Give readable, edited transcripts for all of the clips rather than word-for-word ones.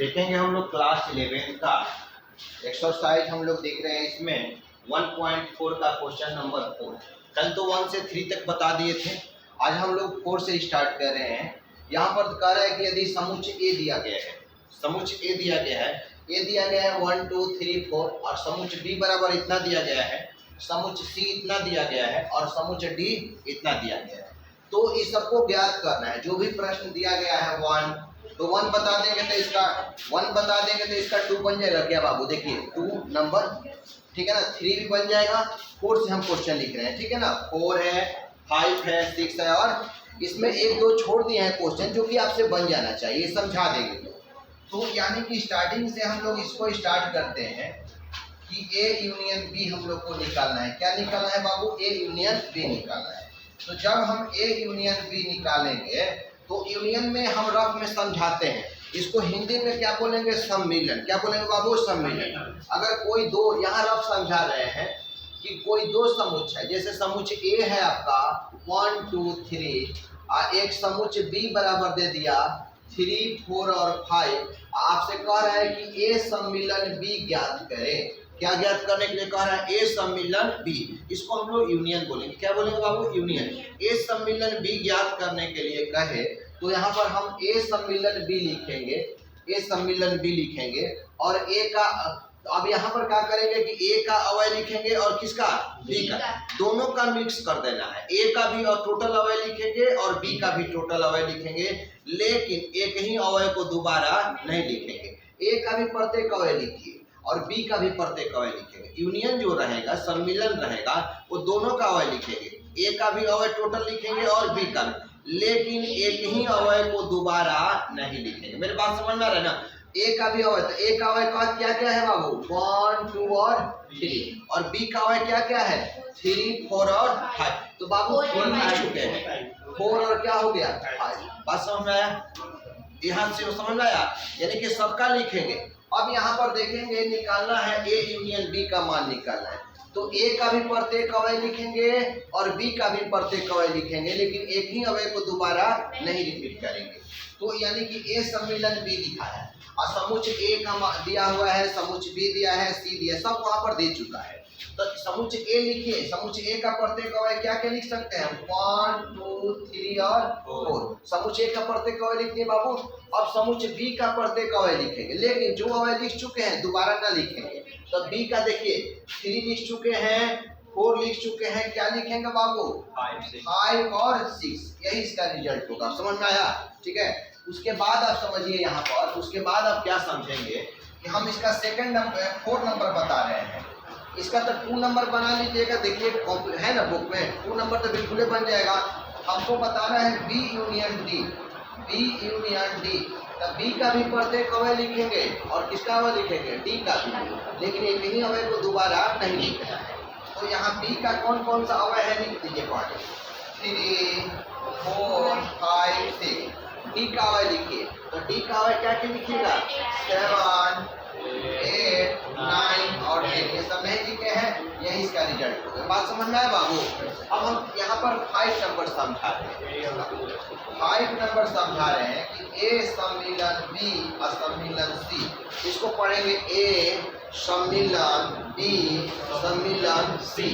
देखेंगे हम लोग क्लास 11 का एक्सरसाइज हम लोग देख रहे हैं। इसमें 1.4 का क्वेश्चन नंबर 4। कल तो 1 से 3 तक बता दिए थे, आज हम लोग 4 से स्टार्ट कर रहे हैं। यहाँ पर कह रहा है कि यदि समुच्च ए दिया गया है, समुच्च ए दिया गया है, ए दिया गया है 1 2 3 4 और समुच्च बी बराबर इतना दिया गया है, समुच्च सी इतना दिया गया है और समुच्च डी इतना दिया गया है। तो इस सबको ज्ञात करना है। जो भी प्रश्न दिया गया है 1 तो 1 बता देंगे तो इसका 1 बता देंगे तो इसका 2 बन जाएगा क्या बाबू? देखिए 2 नंबर, ठीक है ना, 3 भी बन जाएगा। 4 से हम क्वेश्चन लिख रहे हैं, ठीक है ना। 4 है, 5 है, 6 है और इसमें 1 2 छोड़ दिए हैं क्वेश्चन जो कि आपसे बन जाना चाहिए, समझा देंगे। तो यानी कि स्टार्टिंग से हम लोग इसको स्टार्ट करते हैं कि ए यूनियन बी हम लोग को निकालना है। क्या निकालना है बाबू? ए यूनियन बी निकालना है। तो जब हम ए यूनियन बी निकालेंगे तो यूनियन में हम रफ में समझाते हैं, इसको हिंदी में क्या बोलेंगे? सम्मिलन। क्या बोलेंगे बाबू? सम्मिलन। अगर कोई दो, यहाँ रफ समझा रहे हैं कि कोई दो समुच्च है, जैसे समुच्च ए है आपका 1 2 3 और एक समुच्च बी बराबर दे दिया 3 4 और 5। आपसे कह रहा है कि ए सम्मिलन बी ज्ञात करें। क्या ज्ञात करने के लिए कह रहा है? ए सम्मिलन बी। इसको हम लोग यूनियन बोलेंगे। क्या बोलेंगे बाबू? यूनियन। ए सम्मिलन बी ज्ञात करने के लिए कहे तो यहाँ पर हम ए सम्मिलन बी लिखेंगे, ए सम्मिलन बी लिखेंगे और ए का, अब यहाँ पर क्या करेंगे कि ए का अवयव लिखेंगे और किसका? बी का। दोनों का मिक्स कर देना है। ए का भी और टोटल अवयव लिखेंगे और बी का भी टोटल अवयव लिखेंगे, लेकिन एक ही अवयव को दोबारा नहीं लिखेंगे। ए का भी प्रत्येक अवयव लिखिए और बी का भी प्रत्येक अवयव लिखेंगे। यूनियन जो रहेगा, सम्मिलन रहेगा, वो दोनों का अवयव लिखेंगे। ए का भी अवयव टोटल लिखेंगे और बी का भी, लेकिन एक ही अवयव को दोबारा नहीं लिखेंगे। मेरी बात समझ में आ रहा है ना? ए का भी अवयव, तो ए का अवयव का क्या क्या है बाबू? 1 2 और 3 और बी का अवयव क्या क्या है? 3 4 और 5। तो बाबू 4 लिख चुके हैं, 4 और क्या हो गया? 5। बात समझ में आया? यहाँ से समझ में आया? यानी कि सबका लिखेंगे। अब यहाँ पर देखेंगे, निकालना है ए यूनियन बी का मान निकालना है। तो ए का भी प्रत्येक अवयव लिखेंगे और बी का भी प्रत्येक अवयव लिखेंगे, लेकिन एक ही अवयव को दोबारा नहीं रिपीट करेंगे। तो यानी कि ए सम्मिलन बी लिखा है और समुच्च ए का दिया हुआ है, समुच्च बी दिया है, सी दिया, सब वहां पर दे चुका है। तो समुच्च ए लिखिए। समुच्च ए का प्रत्येक अवयव क्या क्या लिख सकते हैं? 1 2 3 और 4। समुच्च ए का प्रत्येक अवयव लिखिए बाबू। अब समुच्च बी का प्रत्येक अवयव लिखेंगे, लेकिन जो अवयव लिख चुके हैं दोबारा ना लिखेंगे। तो बी का देखिए 3 लिख चुके हैं, 4 लिख चुके हैं, क्या लिखेंगे बाबू? 5 और 6। यही इसका रिजल्ट होगा। समझ में आया? ठीक है। उसके बाद आप समझिए यहाँ पर, उसके बाद आप क्या समझेंगे कि हम इसका सेकंड नंबर 4 नंबर बता रहे हैं। इसका तो 2 नंबर बना लीजिएगा। देखिए है ना बुक में 2 नंबर तो बिल्कुल बन जाएगा। हमको बताना है B union D, B union D. तो बी का भी प्रत्येक अवयव लिखेंगे और किसका अवयव लिखेंगे? डी का भी, लेकिन एक ही अवयव को दोबारा नहीं लिखना है। तो यहाँ बी का कौन कौन सा अवयव है लिख दीजिए। 3 4 5 6। डी का अवयव लिखिए। तो डी का अवयव क्या क्या लिखिएगा? 7 8 9 और 10। ये सब नहीं लिखे हैं, यही इसका रिजल्ट होगा। बात समझ में आया बाबू? अब हम यहाँ पर 5 नंबर समझा रहे हैं। 5 नंबर समझा रहे हैं कि ए सम्मिलन बी और सम्मिलन सी। इसको पढ़ेंगे ए सम्मिलन बी सम्मिलन सी,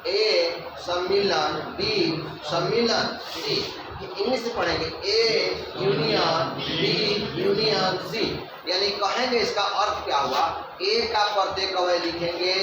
ए सम्मिलन बी सम्मिलन सी। इंग्लिश से पढ़ेंगे A union B union C. यानी कहेंगे इसका अर्थ क्या हुआ? ए का प्रत्येक अवयव लिखेंगे,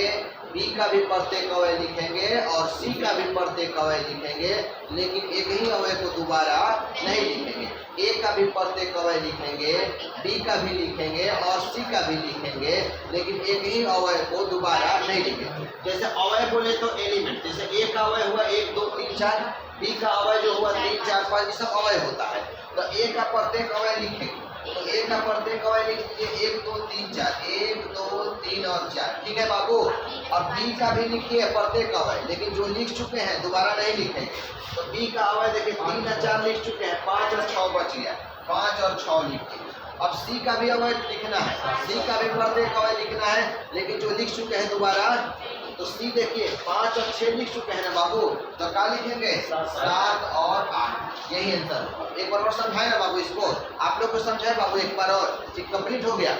बी का भी प्रत्येक अवयव लिखेंगे और सी का भी प्रत्येक अवयव लिखेंगे, लेकिन एक ही अवयव को दोबारा नहीं लिखेंगे। ए का भी प्रत्येक अवयव लिखेंगे, बी का भी लिखेंगे और सी का भी लिखेंगे, लेकिन एक ही अवयव को दोबारा नहीं लिखेंगे। जैसे अवयव बोले तो एलिमेंट, जैसे ए का अवयव हुआ 1 2 3 4, बी का अवयव जो हुआ 3 4 5, ये सब अवयव होता है। तो ए का प्रत्येक अवयव लिखेंगे। तो ए का प्रत्येक अवयव लिख दीजिए 1 2 3 4, 1 2 3 और 4। ठीक है बाबू। और बी का भी लिखिए प्रत्येक अवयव, लेकिन जो लिख चुके हैं दोबारा नहीं लिखेंगे। तो बी का अवयव देखिए 3 और 4 लिख चुके हैं, 5 और 6 बच गया, 5 और 6 लिखिए। अब सी का भी अवयव लिखना है, सी का भी प्रत्येक अवयव लिखना है, लेकिन जो लिख चुके हैं दोबारा तो सी देखिए 5 और 6 लिख चुके हैं ना बाबू, तो क्या लिखेंगे 7 और 8, यही आंसर। एक बार और समझाए ना बाबू इसको, आप लोग को समझाए बाबू एक बार और, ठीक कंप्लीट हो गया।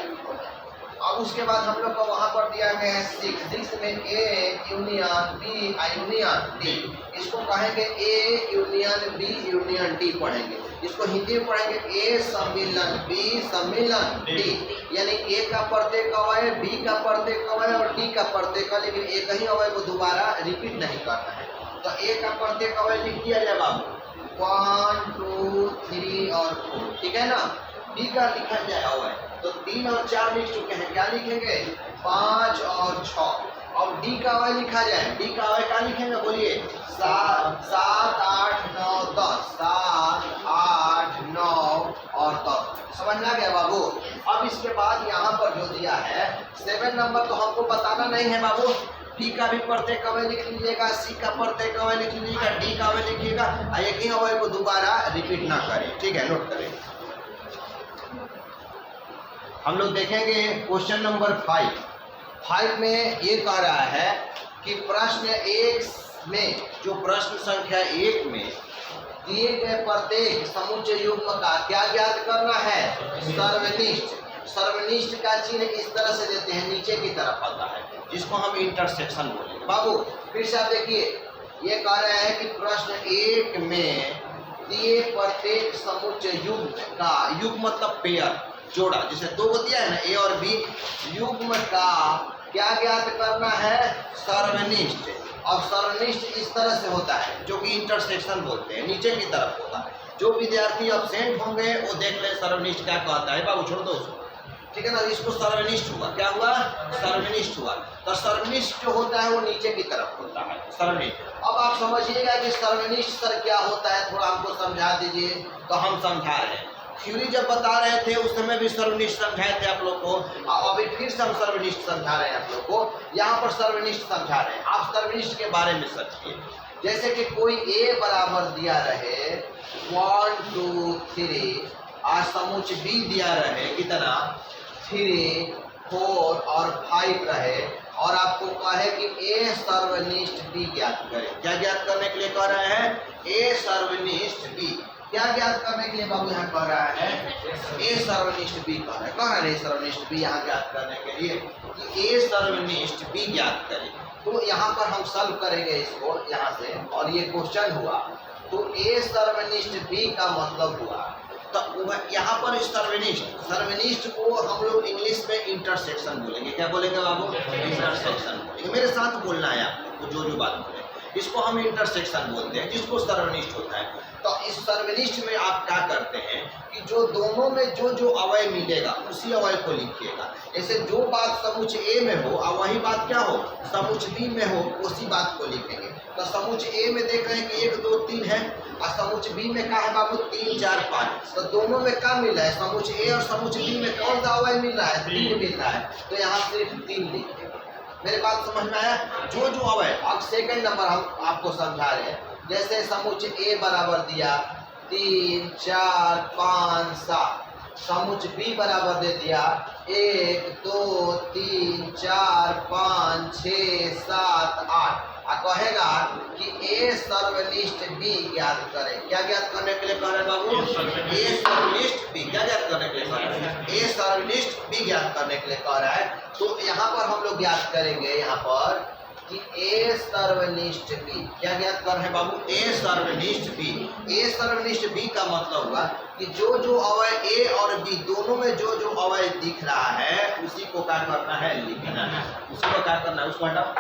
अब उसके बाद हम लोग को वहां पर दिया गया है 6 में A union B union D, इसको कहेंगे A union B union D पढ़ेंगे। इसको हिंदी में पढ़ेंगे ए सम्मिलन बी सम्मिलन डी, यानी ए का प्रत्येक अवयव, बी का प्रत्येक अवयव और डी का प्रत्येक, लेकिन एक ही अवयव को दोबारा रिपीट नहीं करना है। तो ए का प्रत्येक अवयव लिख दिया जाए बाबू 1 2 3 और 4, ठीक है ना। डी का लिखा जाए अवयव, तो 3 और 4 लिख चुके हैं, क्या लिखेंगे 5 और 6। अब डी का अवयव लिखा जाए, डी का अवयव क्या लिखेंगे बोलिए 7 8 9 10, 7 8 9 और 10। समझ में आ गया बाबू। अब इसके बाद यहाँ पर जो दिया है 7 नंबर, तो हमको बताना नहीं है बाबू। डी का भी प्रत्येक अवयव लिख लीजिएगा, सी का प्रत्येक अवयव लिख लीजिएगा, डी का अवयव लिखिएगा, एक ही अवयव को दोबारा रिपीट ना करें, ठीक है, नोट करें। हम लोग देखेंगे क्वेश्चन नंबर 5 में ये कह रहा है कि प्रश्न 1 में, जो प्रश्न संख्या 1 में दिए गए प्रत्येक समुच्चय युग्म का क्या ज्ञात करना है, सर्वनिष्ठ। सर्वनिष्ठ का चिन्ह इस तरह से देते हैं, नीचे की तरफ आता है, जिसको हम इंटरसेक्शन बोलेंगे बाबू। फिर से आप देखिए, ये कह रहा है कि प्रश्न 1 में दिए प्रत्येक समुच्चय युग्म का, युग्म मतलब पेयर, जोड़ा, जैसे 2 को दिया है ना ए और बी, युग्म का क्या ज्ञात करना है, सर्वनिष्ठ। अब सर्वनिष्ठ इस तरह से होता है, जो कि इंटरसेक्शन बोलते हैं, नीचे की तरफ होता है। जो विद्यार्थी एब्सेंट होंगे वो देख ले सर्वनिष्ठ क्या कहता है, बाबू छोड़ दो उसको, ठीक है ना। इसको सर्वनिष्ठ हुआ, क्या हुआ, सर्वनिष्ठ हुआ। तो सर्वनिष्ठ जो होता है वो नीचे की तरफ होता है, सर्वनिष्ठ। अब आप समझिएगा कि सर्वनिष्ठ सर क्या होता है, थोड़ा हमको समझा दीजिए। तो हम समझा रहे हैं, थ्योरी जब बता रहे थे उस समय भी सर्वनिष्ठ समझाए थे आप लोग को, अभी फिर से हम सर्वनिष्ठ समझा रहे हैं आप लोग को, यहाँ पर सर्वनिष्ठ समझा रहे हैं। आप सर्वनिष्ठ के बारे में सोचिए, जैसे कि कोई ए बराबर दिया रहे 1 2 3, आज समुच्चय बी दिया रहे कितना 3 4 और 5 रहे, और आपको कहे कि ए सर्वनिष्ठ बी ज्ञात करें। क्या ज्ञात करने के लिए कह रहे हैं, ए सर्वनिष्ठ बी। क्या ज्ञात करने के लिए बाबू यहाँ कह रहा है, ए सर्वनिष्ठ बी कह रहा है, ए सर्वनिष्ठ बी यहाँ ज्ञात करने के लिए कि ए सर्वनिष्ठ बी ज्ञात करें। तो यहाँ पर हम सॉल्व करेंगे इसको यहाँ से, और ये क्वेश्चन हुआ, तो ए सर्वनिष्ठ बी का मतलब हुआ, तो यहाँ पर सर्वनिष्ठ को हम लोग इंग्लिश में इंटरसेक्शन बोलेंगे। क्या बोलेंगे बाबू, इंटरसेक्शन बोलेंगे। मेरे साथ बोलना है आपको, जो बात बोले इसको हम इंटरसेक्शन बोलते हैं, जिसको सर्वनिष्ठ होता है। तो इस सर्वनिष्ठ में आप क्या करते हैं कि जो दोनों में जो अवयव मिलेगा उसी अवयव को लिखिएगा। जैसे जो बात समुच्चय ए में हो और वही बात क्या हो समुच्चय बी में हो, उसी बात को लिखेंगे। तो समुच्चय ए में देख रहे हैं कि 1 2 3 है, और समुच्चय बी में क्या है बाबू 3 4 5। तो दोनों में क्या मिल रहा है, समुच्चय ए और समुच्चय बी में कौन सा अवयव मिल रहा है, 3 मिल रहा है। तो यहाँ सिर्फ 3 लिखेंगे। मेरे बात समझ में आया, जो अवयव। अब सेकंड नंबर हम आपको समझा रहे हैं, जैसे समुच्चय ए बराबर दिया 3 4 5 7, समुच्चय बी बराबर दे दिया 1 2 3 4 5 6 7 8, और कहेगा कि ए सर्वनिष्ठ बी ज्ञात करें। क्या ज्ञात करने के लिए कह रहे हैं बाबू, ए सर्वनिष्ठ बी। क्या ज्ञात करने के लिए कह रहे हैं, ए सर्वनिष्ठ बी ज्ञात करने के लिए कह रहा है। तो यहाँ पर हम लोग ज्ञात करेंगे यहाँ पर कि ए सर्वनिष्ठ बी। क्या ज्ञात कर रहे हैं बाबू, ए सर्वनिष्ठ बी। ए सर्वनिष्ठ बी का मतलब हुआ कि जो अवयव ए और बी दोनों में जो अवयव दिख रहा है उसी को क्या करना है, लिखना है। उसी को क्या करना है, उसको हटाओ,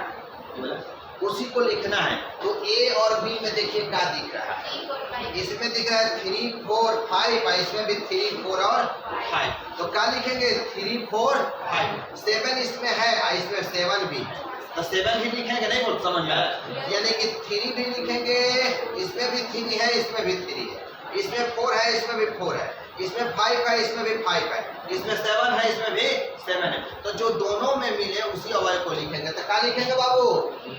उसी को लिखना है। तो ए और बी में देखिए क्या दिख रहा है, इसमें दिख रहा है 3 4 5, इसमें भी 3 4 और 5। तो क्या लिखेंगे 3 4 5। 7 इसमें है और इसमें 7 भी, तो 7 भी लिखेंगे, नहीं बोल समझ में आया। यानी कि 3 भी लिखेंगे, इसमें भी 3 है, इसमें भी 3 है, इसमें 4 है, इसमें भी 4 है, इसमें 5 है, इसमें भी 5 है, इसमें 7 है, इसमें भी 7 है। तो जो दोनों में मिले उसी अवयव को लिखेंगे। तो क्या लिखेंगे बाबू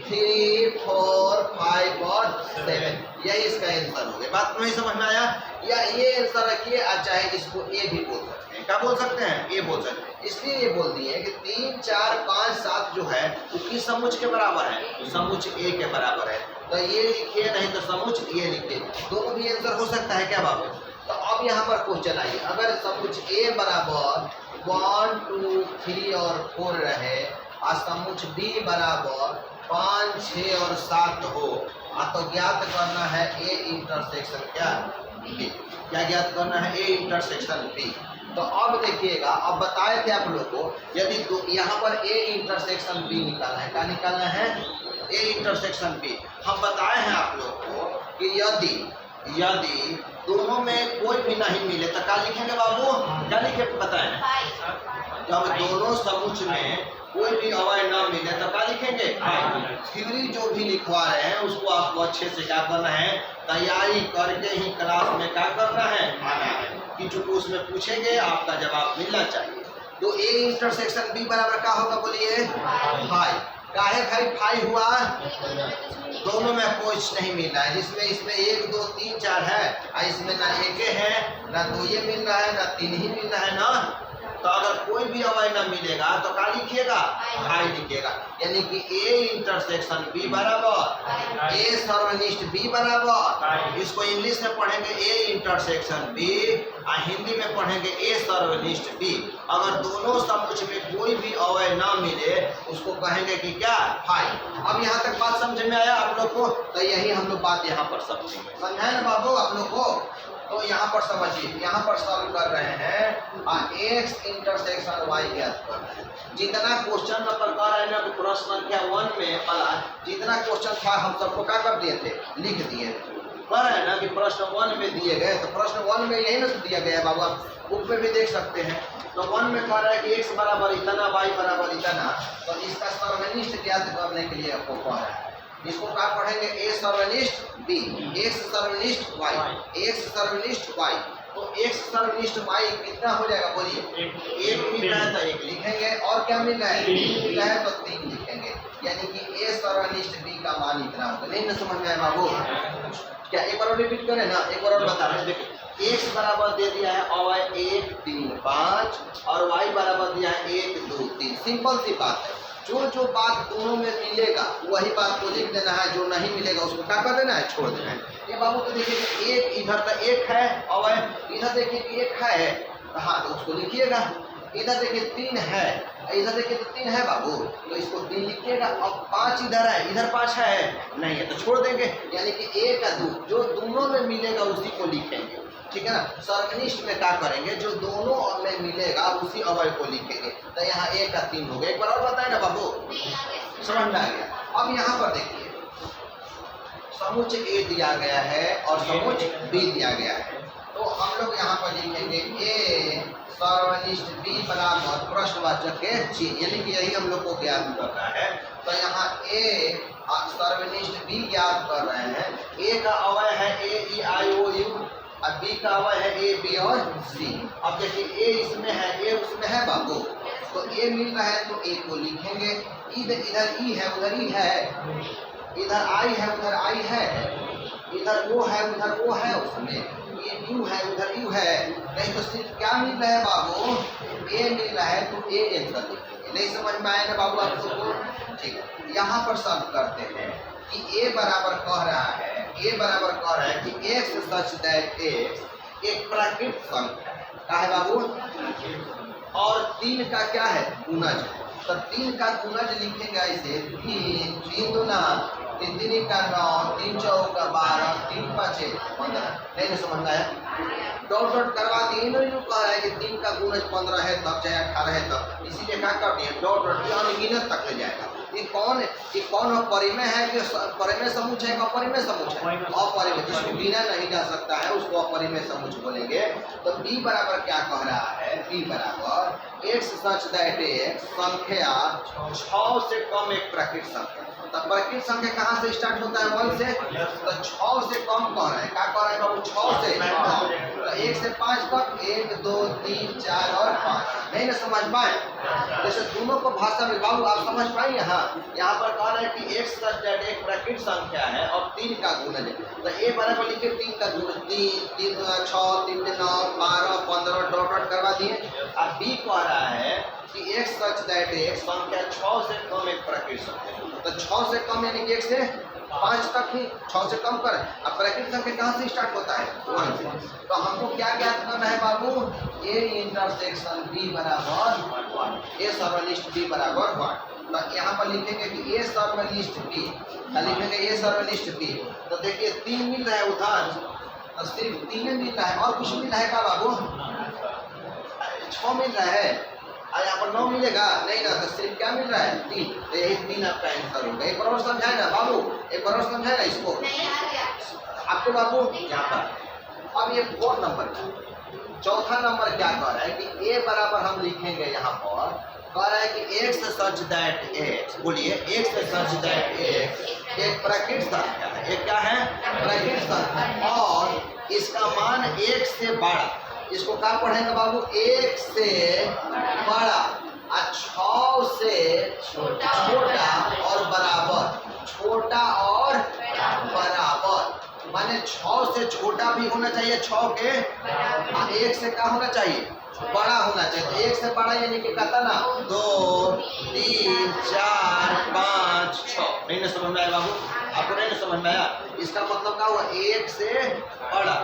3 4 5 और 7, यही इसका आंसर हो गया। बात नहीं समझ में आया, या ये आंसर रखिए, चाहे इसको ए भी बोल सकते हैं। क्या बोल सकते हैं, ए बोल सकते हैं। इसलिए ये बोल दिए कि 3, 4, 5, 7 जो है वो किस समुच्चय के बराबर है? समुच्चय ए के बराबर है। तो ये लिखिए, नहीं तो समुच्चय ये लिखिए, दोनों भी आंसर हो सकता है क्या बाबू? तो अब यहाँ पर क्वेश्चन आइए, अगर समुच्चय ए बराबर 1, 2, 3 और 4 रहे और समुच्चय बी बराबर 5, 6 और 7 हो, तो ज्ञात करना है ए इंटरसेक्शन क्या बी। क्या ज्ञात करना है? A intersection B. तो अब देखिएगा, अब बताए थे आप लोग को, यदि यहाँ पर ए इंटरसेक्शन बी निकालना है, क्या निकालना है? A intersection B. हम बताए हैं आप लोग को कि यदि दोनों में कोई भी नहीं मिले तो क्या लिखेंगे बाबू? क्या लिखे बताए? जब दोनों समुच्चय में कोई भी अवयव न मिले तो क्या लिखेंगे? थ्योरी जो भी लिखवा रहे हैं उसको आपको अच्छे से क्या करना है? तैयारी करके ही क्लास में क्या करना है? आना है, कि जो उसमें पूछेंगे आपका जवाब मिलना चाहिए। तो ए इंटरसेक्शन बी बराबर क्या होगा बोलिए? 5। काहे भाई 5 हुआ? दोनों में कुछ नहीं मिल रहा है, जिसमें इसमें 1, 2, 3, 4 है और इसमें ना 1 है ना 2 ये मिल रहा है ना 3 ही मिल रहा है ना। तो अगर कोई भी अवयव न मिलेगा तो क्या लिखिएगा? 5 लिखिएगा। यानी कि ए इंटरसेक्शन बी बराबर ए सर्वनिष्ठ बी बराबर, इसको इंग्लिश में पढ़ेंगे ए इंटरसेक्शन बी और हिंदी में पढ़ेंगे ए सर्वनिष्ठ बी। अगर दोनों समुच्चय में कोई भी अवयव न मिले उसको कहेंगे कि क्या? 5। अब यहाँ तक बात समझ में आया आप लोग को? तो यही हम लोग बात यहाँ पर समझेंगे, समझाए ना बाबू आप लोग को? तो यहाँ पर समझिए, यहाँ पर सॉल्व कर रहे हैं एक्स इंटरसेक्शन वाई ज्ञात कर रहे हैं। जितना क्वेश्चन नंबर कर रहे हैं ना, प्रश्न संख्या 1 में वाला जितना क्वेश्चन था हम सबको क्या कर दिए थे? लिख दिए। कह रहे हैं ना कि प्रश्न 1 में दिए गए, तो प्रश्न 1 में यही ना दिया गया है बाबू, आप बुक में भी देख सकते हैं। तो 1 में कह रहा है कि एक्स बराबर इतना, वाई बराबर इतना, तो इसका सर्वनिष्ठ ज्ञात करने के लिए आपको कह रहा है। इसको क्या पढ़ेंगे? ए सर्वनिष्ठ बी, एक्स सर्वनिष्ठ वाई, एक्स सर्वनिष्ठ वाई। तो एक्स सर्वनिष्ठ वाई कितना हो जाएगा बोलिए? 1 मिल रहा है तो 1 लिखेंगे, और क्या मिल रहा है? 3 मिल रहा है तो 3 लिखेंगे। यानी कि ए सर्वनिष्ठ बी का मान इतना होगा। नहीं ना समझ में आए बाबू? क्या एक बार रिपीट करें ना, एक बार और बता रहे हैं। देखिए एक्स बराबर दे दिया है अवयव 1, 3, 5 और वाई बराबर दिया है 1, 2, 3। सिंपल सी बात है, जो बात दोनों में मिलेगा वही बात को लिख देना है, जो नहीं मिलेगा उसको क्या कर देना है? छोड़ देना है। ये बाबू तो देखिए एक इधर तो 1 है अवयव, इधर देखिए 1 है, हाँ तो उसको लिखिएगा। इधर देखिए 3 है, इधर देखिए तो 3 है बाबू, तो इसको 3 लिखिएगा। अब 5 इधर है, इधर 5 है नहीं है तो छोड़ देंगे। यानी कि 1 का 2 जो दोनों में मिलेगा उसी को लिखेंगे, ठीक है ना। सर्वनिष्ठ में क्या करेंगे? जो दोनों में मिलेगा उसी अवयव को लिखेंगे। तो यहाँ 1 का 3 हो गया। एक बार और बताए ना बाबू, समझ में आ गया? अब यहाँ पर देखिए समुच्चय ए दिया गया है और समुच्चय बी दिया गया है, तो हम लोग यहाँ पर लिखेंगे ए सर्वनिष्ठ बी बराबर प्रश्नवाचक के चिन्ह, यानी कि यही हम लोग को ज्ञात करना है। तो यहाँ ए सर्वनिष्ठ बी ज्ञात कर रहे हैं। ए का अवयव है ए, ई, आई, ओ, यू, और बी का अवयव है ए, बी और सी। अब देखिए ए इसमें है, ए उसमें है बाबू, तो ए मिल रहा है तो ए को लिखेंगे। इधर ई है उधर ई है, इधर आई है उधर आई है, इधर वो है उधर वो है, उसमें ये यू है उधर यू है। नहीं तो सिर्फ क्या मिल रहा है बाबू? ए मिल रहा है तो ए आंसर लिखेंगे। नहीं समझ में आया ना बाबू आप सबको? ठीक है, यहाँ पर सॉल्व करते हैं कि ए बराबर कह रहा है, ए बराबर कह रहा है कि एक्स सच दैट एक्स एक प्राकृत संख्या है। क्या है बाबू? और 3 का क्या है? गुणज है। तो 3 का गुणज लिखेंगे ऐसे 3, 3 दूना 3, 3 का 9, 3 चौका 12, 3 पाँचे 15। नहीं ना समझ आया? डॉट डॉट करवा दिए ना, यूँ कह रहा है कि 3 का गुणज 15 है तब चाहे 18 है तब, इसीलिए क्या कर दिए डॉट डॉट, अनगिनत तक ले जाएगा। ये कौन परिमेय है कि परिमेय समुच्चय है? अपरिमेय समुच्चय है, अपरिमेय, जिसको गिना नहीं जा सकता है उसको अपरिमेय समुच्चय बोलेंगे। तो बी बराबर क्या कह रहा है? बी बराबर एक्स सच दैट एक्स संख्या 6 से कम एक प्राकृत संख्या। तो प्राकृत संख्या कहाँ से स्टार्ट होता है? 1 से। तो 6 से कम कह रहे हैं, क्या कह रहे हैं बाबू? 6 से। तो 1 से 5 तक 1, 2, 3, 4 और 5। नहीं ना समझ पाए? जैसे दोनों को भाषा में बाबू आप समझ पाए? यहाँ पर कह रहे हैं कि एक्स सच दैट एक प्राकृत संख्या है और 3 का गुणज है। तो ए बराबर लिखे 3 का गुणज, 3, 3, 6, 3, 9, 12, 15 डॉट डॉट करवा दिए। अब बी कह रहा है कि एक सच दैट एक संख्या 6 से कम एक प्राकृत संख्या, तो 6 से कम यानी कि 1 से 5 तक ही, 6 से कम कर। अब प्राकृत संख्या कहाँ से स्टार्ट होता है? 1 से। तो हमको क्या ज्ञात करना है बाबू? ए इंटरसेक्शन बी बराबर 1, ए सर्वनिष्ठ बी बराबर 1। तो यहाँ पर लिखेंगे कि ए सर्वनिष्ठ बी, लिखेंगे ए सर्वनिष्ठ बी। तो देखिए 3 मिल रहा है उधर, तो सिर्फ 3 मिल रहा है, और कुछ मिल रहा है क्या बाबू? 6 मिल रहा है, और यहाँ पर 9 मिलेगा नहीं ना, तो सिर्फ क्या मिल रहा है? 3। तो यही 3 आपका आंसर होगा। एक बार और समझाए ना बाबू, एक बार और समझाए ना इसको आपको बाबू यहाँ पर। अब ये 4 नंबर, चौथा नंबर क्या कह रहा है कि ए बराबर हम लिखेंगे यहाँ पर, कह रहा है कि एक्स सच दैट एक्स, बोलिए एक्स सच दैट एक्स एक प्राकृत संख्या है। एक क्या है? प्राकृत संख्या, और इसका मान 1 से बड़ा। इसको क्या पढ़ेंगे बाबू? 1 से बड़ा, 6 से छोटा और बराबर, छोटा और बराबर, माने 6 से छोटा भी होना चाहिए, 6 के 1 से क्या होना चाहिए? बड़ा होना चाहिए। तो 1 से बड़ा यानी कि कहता ना 2, 3, 4, 5, 6। नहीं ना समझ में आया बाबू? आपको नहीं ना समझ में आया? इसका मतलब क्या हुआ? 1 से बड़ा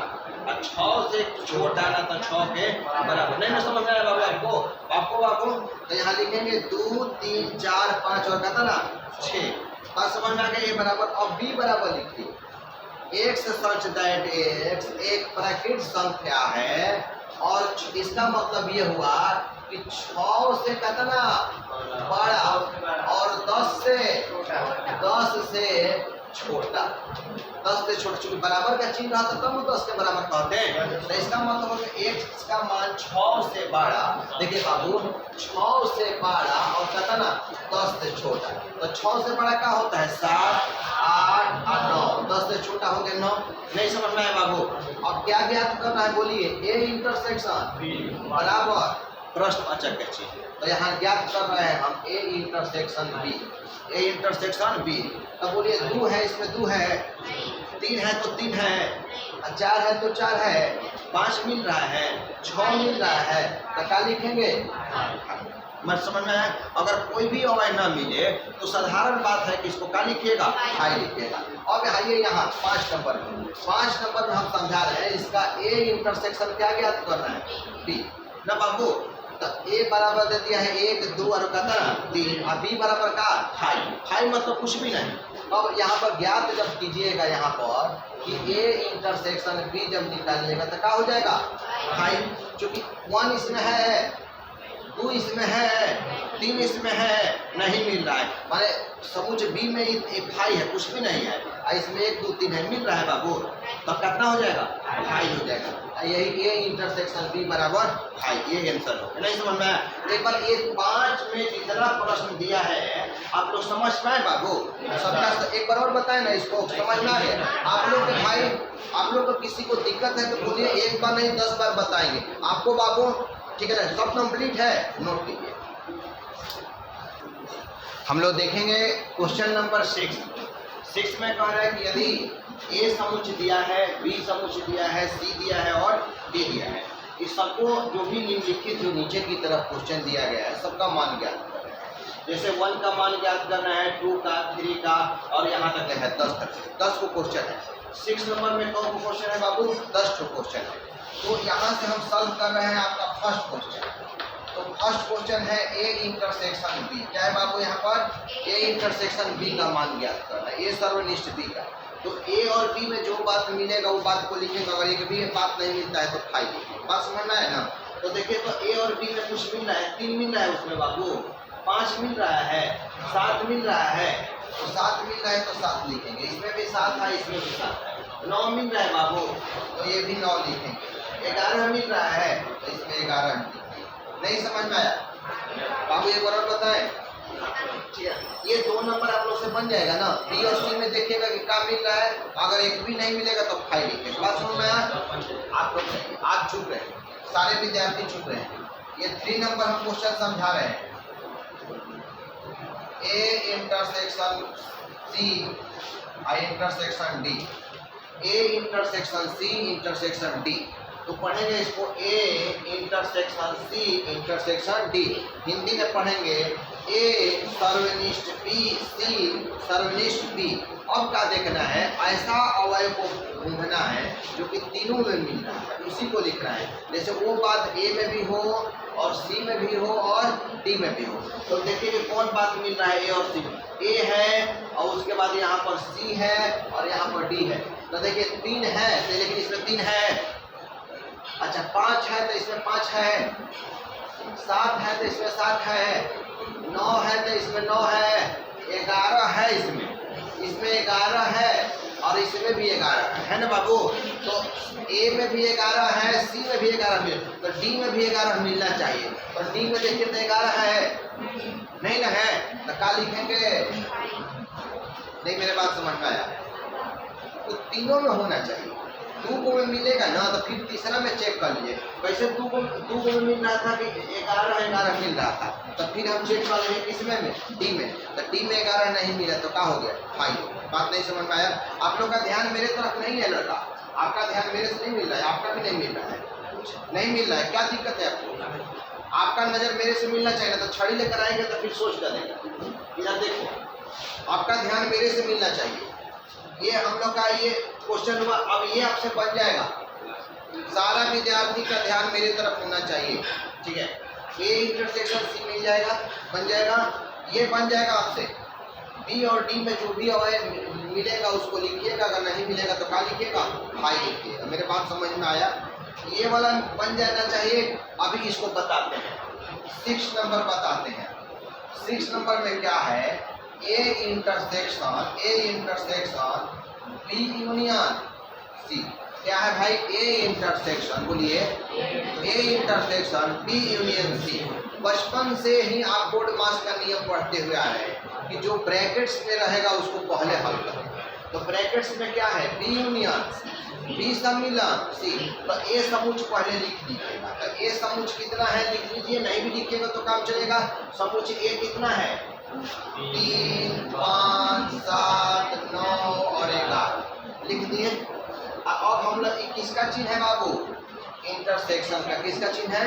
और 6 से छोटा ना, तो 6 के बराबर। नहीं ना समझ में आया बाबू आपको? बाबू तो यहाँ लिखेंगे 2, 3, 4, 5 और कहता ना 6। बात समझ में आ गई? ये बराबर। अब बी बराबर लिखिए, एक्स सच दैट एक्स एक प्राकृत संख्या है, और इसका मतलब ये हुआ कि 6 से कितना बड़ा और 10 से छोटा। 10 से छोटा, चूंकि बराबर का चिन्ह रहा तब वो 10 के बराबर कहते हैं। तो इसका मतलब है कि एक्स का मान 6 से बड़ा, देखिए बाबू 6 से बड़ा और कितना 10 से छोटा। तो 6 से बड़ा क्या होता है? 7, 8 और 9। 10 से छोटा हो गया 9। नहीं समझ में आया बाबू? अब क्या ज्ञात करना है? बोलिए ए इंटरसेक्शन बराबर प्रश्नवाचक का चिन्ह। तो यहाँ ज्ञात कर रहे हैं हम A intersection B, A intersection B. अब बोलिए 2 है, इसमें 2 है, 3 है तो 3 है, 4 है तो 4 है, 5 मिल रहा है, 6 मिल रहा है, तो क्या लिखेंगे? मैं समझ में आया? अगर कोई भी अवय ना मिले तो साधारण बात है कि इसको क्या लिखिएगा? हाई लिखिएगा। अब आइए यहाँ 5 नंबर में, 5 नंबर में हम समझा रहे हैं इसका ए इंटरसेक्शन क्या ज्ञात करना है? बी ना बाबू। तो ए बराबर दे दिया है 1, 2 और कहता 3, और बी बराबर का हाई। हाई मतलब कुछ भी नहीं। अब यहाँ पर ज्ञात जब कीजिएगा यहाँ पर कि ए इंटरसेक्शन बी जब निकालिएगा तो क्या हो जाएगा? हाई। चूंकि 1 इसमें है, 2 इसमें है, 3 इसमें है, नहीं मिल रहा है, माने समूच बी में एक हाई है, कुछ भी नहीं है, और इसमें 1, 2, 3 है, मिल रहा है बाबू, तब कितना हो जाएगा? हाई हो जाएगा। यही ए इंटरसेक्शन बी बराबर हाई, ये आंसर हो। नहीं समझ में आया? एक बार ये 5 में जितना प्रश्न दिया है आप लोग समझ पाए बाबू? सबका एक बार और बताएं ना, इसको समझ में आ गया आप लोग के भाई? आप लोग को किसी को दिक्कत है तो बोलिए, एक बार नहीं 10 बार बताएंगे आपको बाबू, ठीक है ना? सब कंप्लीट है, नोट कीजिए। हम लोग देखेंगे क्वेश्चन नंबर 6 में कह रहा है कि यदि ए समुच्च दिया है, बी समुच्च दिया है, सी दिया है और डी दिया है, इस सबको जो भी निम्नलिखित जो नीचे की तरफ क्वेश्चन दिया गया है सबका मान ज्ञात करना है। जैसे 1 का मान ज्ञात करना है, 2 का, 3 का, और यहाँ तक है 10 तक। 10 को क्वेश्चन है। 6 नंबर में कौन को क्वेश्चन है बाबू? 10 को क्वेश्चन है। तो यहाँ से हम सॉल्व कर रहे हैं आपका फर्स्ट क्वेश्चन। तो फर्स्ट क्वेश्चन है ए इंटरसेक्शन बी। क्या है बाबू यहाँ पर? ए इंटरसेक्शन बी का मान ज्ञात करना है, ए सर्वनिष्ठ बी का। तो ए और बी में जो बात मिलेगा वो बात को लिखेंगे, अगर एक भी बात नहीं मिलता है तो फाइल लिखेंगे। बात समझना है ना? तो देखिए, तो ए और बी में कुछ मिल रहा है, 3 मिल रहा है उसमें बाबू, 5 मिल रहा है, 7 मिल रहा है, तो 7 मिल रहा है तो 7 लिखेंगे। इसमें भी 7 है, इसमें भी 7 है। 9 मिल रहा है बाबू, तो ये भी 9 लिखेंगे। 11 मिल रहा है तो इसमें 11 लिखेंगे। नहीं समझ में आया बाबू? एक बार बताएं। ये 2 नंबर आप लोग से बन जाएगा ना। बी और सी में देखिएगा कि क्या मिल रहा है, अगर एक भी नहीं मिलेगा तो 5 लिखेंगे। बात समझ में आया? आप लोग आज चुप रहे, सारे विद्यार्थी चुप रहे। ये 3 नंबर हम क्वेश्चन समझा रहे हैं। A intersection C I intersection D, A intersection C intersection D. तो पढ़ेंगे इसको A intersection C intersection D. Hindi में पढ़ेंगे ए सर्वनिष्ठ बी सी सर्वनिष्ठ बी। अब क्या देखना है, ऐसा अवयव को ढूंढना है जो कि तीनों में मिल रहा है, उसी को लिखना है। जैसे वो बात ए में भी हो और सी में भी हो और डी में भी हो। तो देखिए कि कौन बात मिल रहा है ए और सी में। ए है और उसके बाद यहाँ पर सी है और यहाँ पर डी है। तो देखिए 3 है तो लेकिन इसमें 3 है। अच्छा 5 है तो इसमें 5 है। 7 है तो इसमें 7 है। 9 है तो इसमें 9 है। 11 है इसमें 11 है और इसमें भी 11 है ना बाबू। तो ए में भी 11 है, सी में भी 11 मिल, तो डी में भी 11 मिलना चाहिए। और डी में देखिए तो 11 है नहीं ना है, तो क्या लिखेंगे? नहीं मेरे बात समझ में आया? तो तीनों में होना चाहिए। 2 को में मिलेगा ना तो फिर तीसरा में चेक कर लीजिए। वैसे 2 को में मिल रहा था कि 11 मिल रहा था, तो फिर हम चेक कर लेंगे किसमें में डी में। तो डी में 11 नहीं मिला तो क्या हो गया? 5। बात नहीं समझ में आया? आप लोग का ध्यान मेरे तरफ नहीं है लड़का, आपका ध्यान मेरे से नहीं मिल रहा है, आपका भी नहीं मिल रहा है, नहीं मिल रहा है। क्या दिक्कत है आपको? आपका नज़र मेरे से मिलना चाहिए ना, तो छड़ी लेकर आएंगे तो फिर सोच करेगा। इधर देखो, आपका ध्यान मेरे से मिलना चाहिए। ये हम लोग का ये क्वेश्चन हुआ, अब ये आपसे बन जाएगा। सारा विद्यार्थी का ध्यान मेरे तरफ होना चाहिए, ठीक है। ए इंटरसेक्शन सी मिल जाएगा, बन जाएगा। ये बन जाएगा आपसे बी और डी में जो भी अवयव मिलेगा उसको लिखिएगा, अगर नहीं मिलेगा तो क्या लिखिएगा? 5 लिखिएगा। मेरे बात समझ में आया? ये वाला बन जाना चाहिए। अभी इसको बताते हैं, 6 नंबर बताते हैं। 6 नंबर में क्या है? A intersection B union C. क्या है भाई? ए इंटरसेक्शन, बोलिए A intersection B union C. बचपन से ही आप बोर्ड मास का नियम पढ़ते हुए आ रहे हैं कि जो ब्रैकेट्स में रहेगा उसको पहले हल करें। तो ब्रैकेट्स में क्या है? बी यूनियन बी सम्मिलन सी। तो ए समुच पहले लिख लीजिएगा। तो ए समुच कितना है लिख लीजिए, नहीं भी लिखिएगा तो काम चलेगा। समुच ए कितना है? 3 5 7 9 और 11 लिख दिए। अब हम लोग किसका चिन्ह है बाबू? इंटरसेक्शन का। किसका चिन्ह है?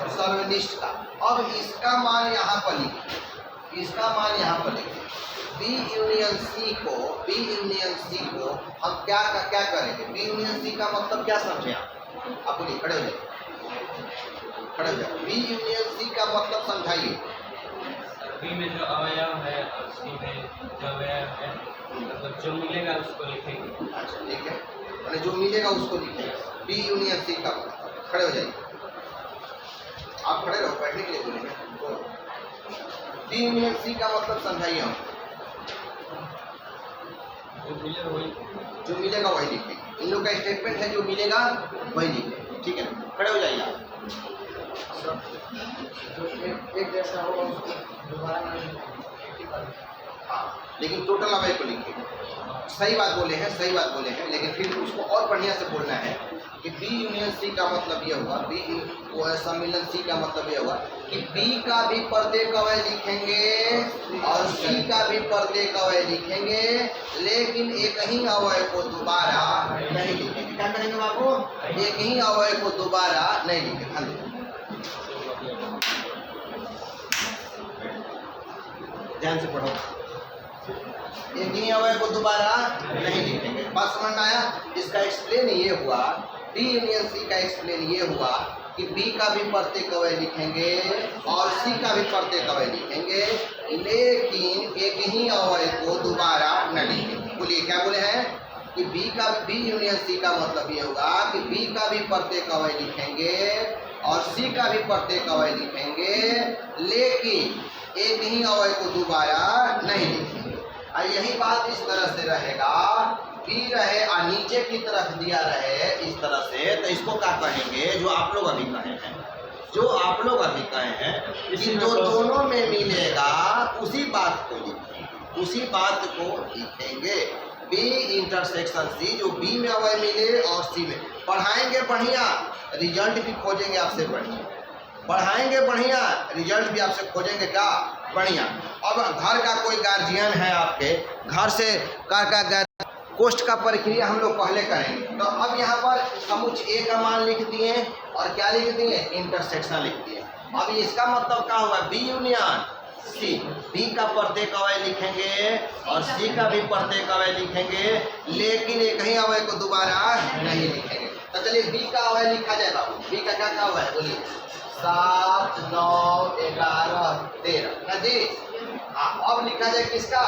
सर्वनिष्ठ का। अब इसका मान यहाँ पर लिखिए, इसका मान यहाँ पर लिखिए। बी यूनियन सी को हम क्या करेंगे? बी यूनियन सी का मतलब क्या समझे आप बोलिए, खड़े हो जाइए, खड़े हो जाओ। बी यूनियन सी का मतलब समझाइए। बी में जो अवयव है और सी में जो अवयव है, मतलब जो मिलेगा उसको लिखेंगे। अच्छा ठीक है, मैंने जो मिलेगा उसको लिखेंगे। बी यूनियन सी का मतलब, खड़े हो जाइए। आप खड़े रहो, बैठने के लिए बोलेंगे। बी यूनियन सी का मतलब समझाइए हम। जो मिलेगा वही लिखेंगे। इन लोग का स्टेटमेंट है जो मिलेगा वही लिखेंगे, ठीक है। खड़े हो जाइए आप। एक जैसा होगा उसको दोबारा लेकिन टोटल अवयव को लिखेंगे। सही बात बोले हैं, लेकिन फिर उसको और बढ़िया से बोलना है कि बी यूनियन सी का मतलब ये हुआ, बी सम्मिलन सी का मतलब ये हुआ कि बी का भी प्रत्येक अवयव लिखेंगे और सी का भी प्रत्येक अवयव लिखेंगे, लेकिन एक ही अवयव को दोबारा नहीं लिखेंगे। क्या करेंगे बाबू? एक ही अवयव को दोबारा नहीं लिखेंगे। ध्यान से पढ़ो। एक ही अवयव को दोबारा नहीं लिखेंगे। बात समझ में आया? इसका एक्सप्लेन ये हुआ, बी यूनियन सी का एक्सप्लेन ये हुआ कि बी का भी प्रत्येक अवयव लिखेंगे और सी का भी प्रत्येक अवयव लिखेंगे, लेकिन एक ही अवयव को दोबारा न लिखेंगे। बोलिए क्या बोले हैं? कि बी यूनियन सी का मतलब ये होगा कि बी का भी प्रत्येक अवयव लिखेंगे और सी का भी प्रत्येक अवयव लिखेंगे, लेकिन एक ही अवयव को दोबारा नहीं लिखेंगे। और यही बात इस तरह से रहेगा, बी रहे और नीचे की तरफ दिया रहे इस तरह से, तो इसको क्या कहेंगे? जो आप लोग अभी कहे हैं कि जो दोनों में मिलेगा उसी बात को लिखेंगे। बी इंटरसेक्शन सी, जो बी में अवयव मिले और सी में। पढ़ाएंगे बढ़िया, रिजल्ट भी खोजेंगे आपसे बढ़िया। पढ़ाएंगे बढ़िया, रिजल्ट भी आपसे खोजेंगे क्या? बढ़िया। अब घर का कोई गार्जियन है आपके, घर से कोष्ठ का प्रक्रिया हम लोग पहले करेंगे। तो अब यहाँ पर समुच्चय ए का मान लिख दिए और क्या लिख दिए, इंटरसेक्शन लिख दिए। अब इसका मतलब क्या हुआ, बी यूनियन सी, बी का प्रत्येक अवयव लिखेंगे और सी का भी प्रत्येक अवयव लिखेंगे, लेकिन एक ही अवयव को दोबारा नहीं लिखेंगे। तो चलिए बी का अवयव लिखा जाए बाबू, बी का क्या अवयव बोलिए, 7 9 11 13 ना जी। हाँ, अब लिखा जाए किसका,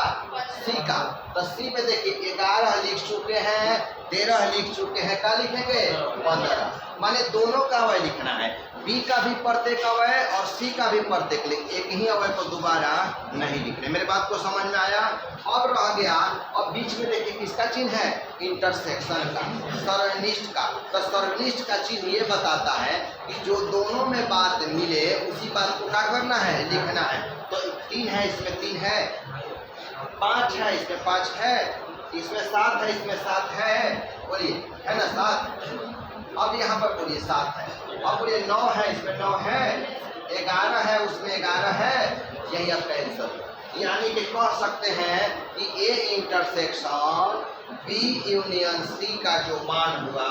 सी का। तो सी में देखिए 11 लिख चुके हैं, 13 लिख चुके हैं, क्या लिखेंगे 15, माने दोनों का अवयव लिखना है, बी का भी प्रत्येक अवयव और सी का भी प्रत्येक, एक ही अवयव को दोबारा नहीं लिखने। मेरे बात को समझ में आया। अब रह गया, अब बीच में देखिए किसका चिन्ह है, इंटरसेक्शन का, सर्वनिष्ठ का। तो सर्वनिष्ठ का चिन्ह ये बताता है कि जो दोनों में बात मिले उसी बात को क्या करना है, लिखना है। तो 3 है, इसमें 3 है, 5 है, इसमें 5 है, इसमें 7 है, इसमें 7 है, बोलिए है ना 7। अब यहाँ पर बोलिए 7 है, अब बोलिए 9 है, इसमें 9 है, 11 है, उसमें 11 है, यही आपका आंसर है। यानी कि कह सकते हैं कि A intersection B union C का जो मान हुआ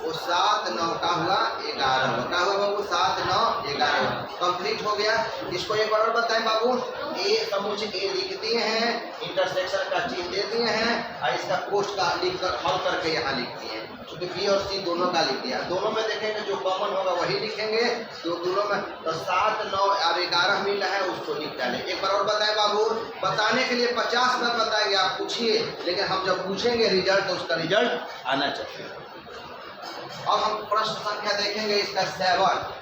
वो 7 9 का हुआ 11 हुआ, क्या हुआ वो 7 9 11 कंप्लीट हो गया। इसको एक बार और बताएं बाबू, ए समुच्चय ए लिख दिए हैं, इंटरसेक्शन का चिन्ह दे दिए हैं और इसका कोष्ठ का लिख कर हल करके यहाँ लिख दिए हैं, क्योंकि बी और सी दोनों का लिख दिया। दोनों में देखेंगे जो कॉमन होगा वही लिखेंगे, तो दोनों में तो 7 9 और 11 मिला है उसको लिख डालें। एक बार और बताएं बाबू, बताने के लिए 50 बार बताएंगे, आप पूछिए, लेकिन हम जब पूछेंगे रिजल्ट तो उसका रिजल्ट आना चाहिए। अब हम प्रश्न संख्या देखेंगे इसका 7।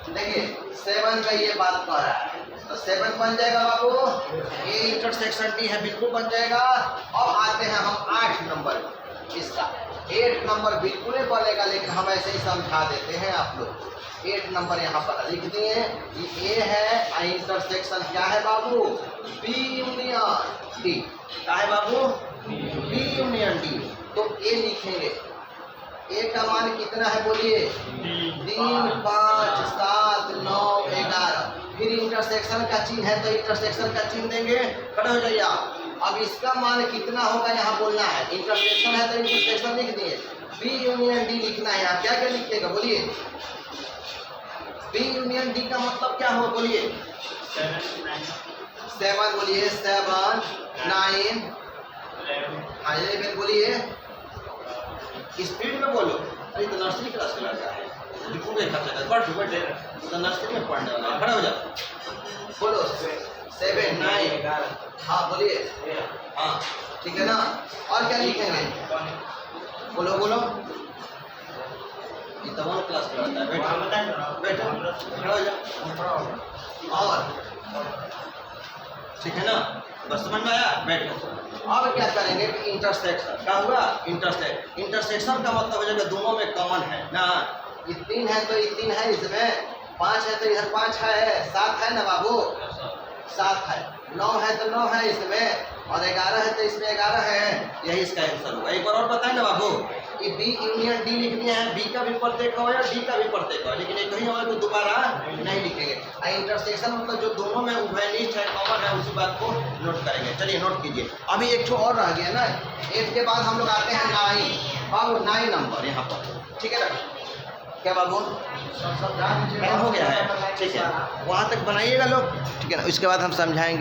देखिए 7 में ये बात कह रहा है, तो 7 बन जाएगा बाबू, ए इंटरसेक्शन डी है, बिल्कुल बन जाएगा। अब आते हैं हम 8 नंबर, इसका 8 नंबर बिल्कुल नहीं बनेगा, लेकिन हम ऐसे ही समझा देते हैं आप लोग। 8 नंबर यहाँ पर लिख दिए कि ए है और इंटरसेक्शन क्या है बाबू, बी यूनियन डी, क्या है बाबू, बी यूनियन डी। तो ए लिखेंगे, ए का मान कितना है बोलिए, 3 5 7 9 11, फिर इंटरसेक्शन का चिन्ह है तो इंटरसेक्शन का चिन्ह देंगे, खड़े हो जाइए आप। अब इसका मान कितना होगा यहाँ बोलना है, इंटरसेक्शन है तो इंटरसेक्शन लिख दिए, बी यूनियन डी लिखना है। यहाँ क्या क्या लिखिएगा बोलिए, बी यूनियन डी का मतलब क्या हो बोलिए, 7 बोलिए, 7 9 हाँ 11 बोलिए, स्पीड में बोलो। अरे तो नर्सरी क्लास का लड़का है, बैठे तो नर्सरी में पढ़ने वाला है, खड़ा हो जाओ, बोलो 7 9 हाँ बोलिए, हाँ ठीक है ना। और क्या लिखेंगे बोलो बोलो, ये तमाम क्लास का लड़का है, बैठो खड़ा हो जाओ, और ठीक है ना, बस समझ में आया, बैठो। अब क्या करेंगे कि इंटरसेक्शन क्या हुआ, इंटरसेक्शन का मतलब हो जाएगा दोनों में कॉमन है ना, ये 3 है तो ये 3 है, इसमें 5 है तो इधर 5 है, 7 है ना बाबू, 7 है, 9 है तो 9 है इसमें, और 11 है तो इसमें 11 है, यही इसका आंसर होगा। एक बार और बताएं ना बाबू, कि बी यूनियन डी लिख दिया है, बी का भी प्रत्येक अवयव डी का भी प्रत्येक अवयव, लेकिन एक ही अवयव को दोबारा नहीं लिखेंगे। इंटरसेक्शन मतलब जो दोनों में उभयनिष्ठ है, कॉमन है, उसी बात को नोट करेंगे। चलिए नोट कीजिए। अभी एक ठो और रह गया ना, 8 के बाद हम लोग आते हैं 9 बाबू, 9 नंबर यहाँ पर, ठीक है ना, क्या बाबू टाइम हो गया है, ठीक है, वहाँ तक बनाइएगा लोग, ठीक है ना, उसके बाद हम समझाएंगे।